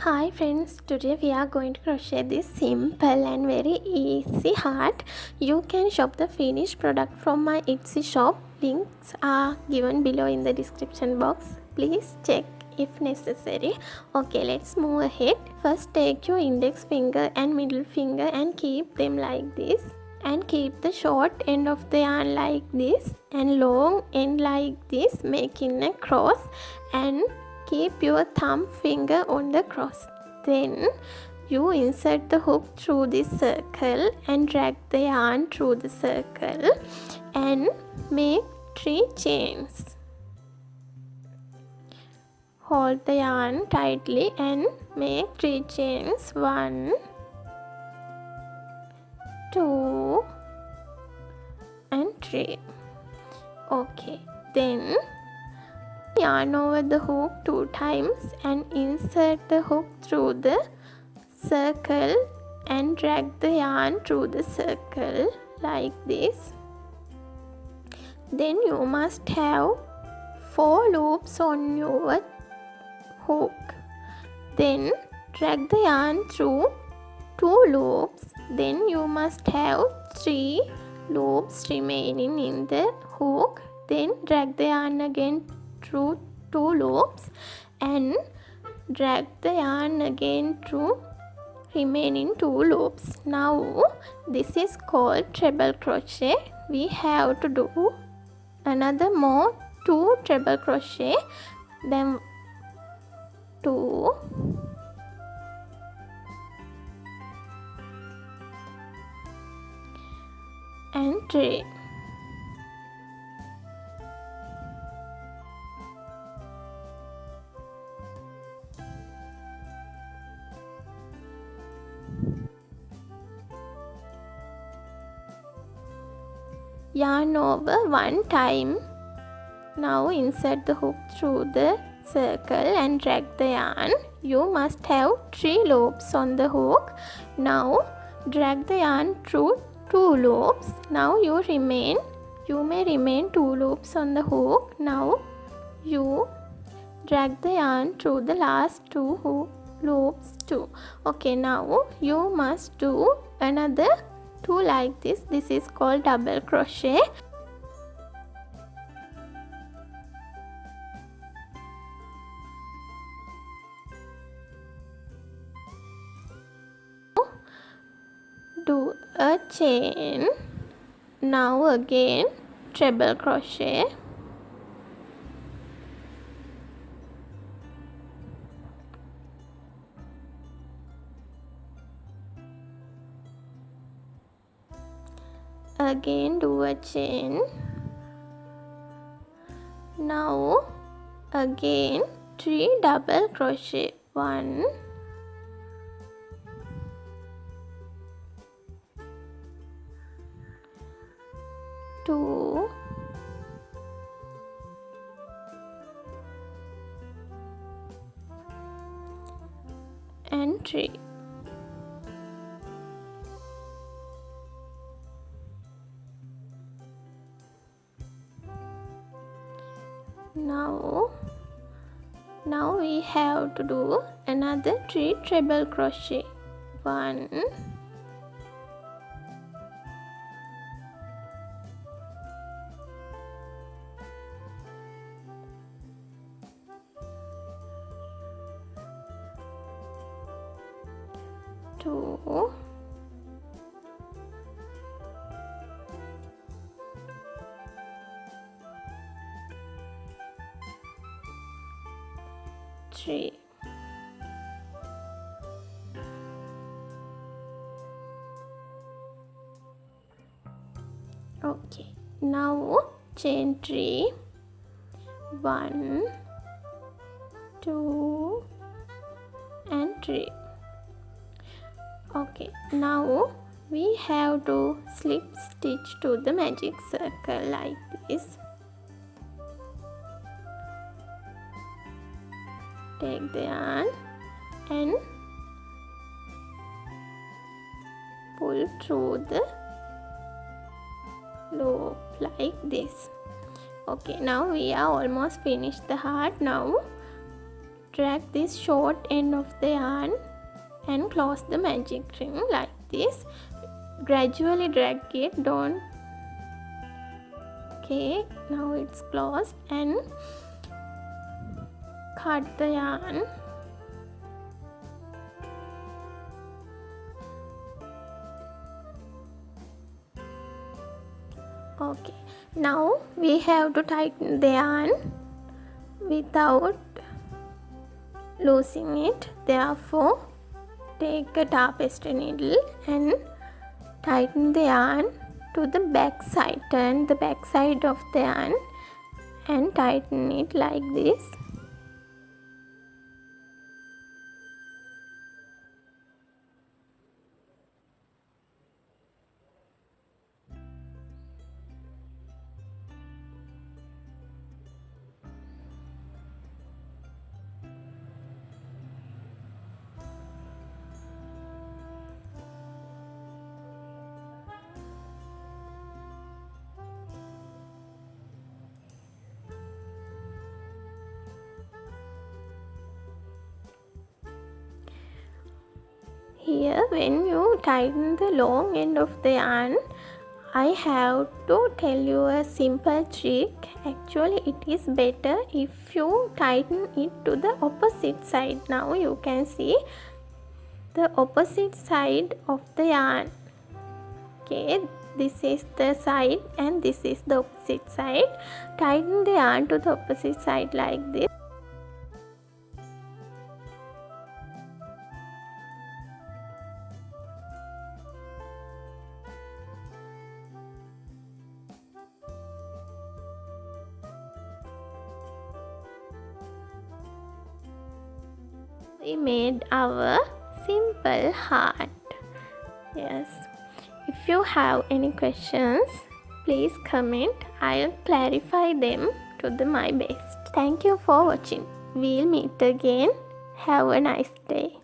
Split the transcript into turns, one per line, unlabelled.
Hi friends, today we are going to crochet this simple and very easy heart. You can shop the finished product from my Etsy shop. Links are given below in the description box. Please check if necessary. Okay, let's move ahead. First take your index finger and middle finger and keep them like this. And keep the short end of the yarn like this and long end like this, making a cross, and keep your thumb finger on the cross. Then you insert the hook through this circle and drag the yarn through the circle and make 3 chains. Hold the yarn tightly and make 3 chains. 1, 2 and 3. Okay, then yarn over the hook 2 times and insert the hook through the circle and drag the yarn through the circle like this. Then you must have 4 loops on your hook. Then drag the yarn through 2 loops. Then you must have 3 loops remaining in the hook. Then drag the yarn again through 2 loops and drag the yarn again through remaining 2 loops. Now this is called treble crochet. We have to do another more 2 treble crochet, then 2 and 3. Yarn over 1 time. Now insert the hook through the circle and drag the yarn. You must have 3 loops on the hook. Now drag the yarn through 2 loops. Now you may remain 2 loops on the hook. Now you drag the yarn through the last 2 loops too. Okay, now you must do another 2 like this. This is called double crochet. Do a chain. Now again treble crochet. Again do a chain. Now again 3 double crochet. 1, 2, and 3. Now we have to do another 3 treble crochet. 1, 2, 3. Okay, now chain 3. 1, 2 and 3. Okay, now we have to slip stitch to the magic circle like this. Take the yarn and pull through the loop like this. Okay, now we are almost finished the heart. Now drag this short end of the yarn and close the magic ring like this. Gradually drag it, don't. Okay, now it's closed, and cut the yarn. Okay, now we have to tighten the yarn without losing it. Therefore, take a tapestry needle and tighten the yarn to the back side. Turn the back side of the yarn and tighten it like this. Here, when you tighten the long end of the yarn, I have to tell you a simple trick. Actually, it is better if you tighten it to the opposite side. Now you can see the opposite side of the yarn. Okay, this is the side and this is the opposite side. Tighten the yarn to the opposite side like this. We made our simple heart. Yes. If you have any questions, please comment. I'll clarify them to my best. Thank you for watching. We'll meet again. Have a nice day.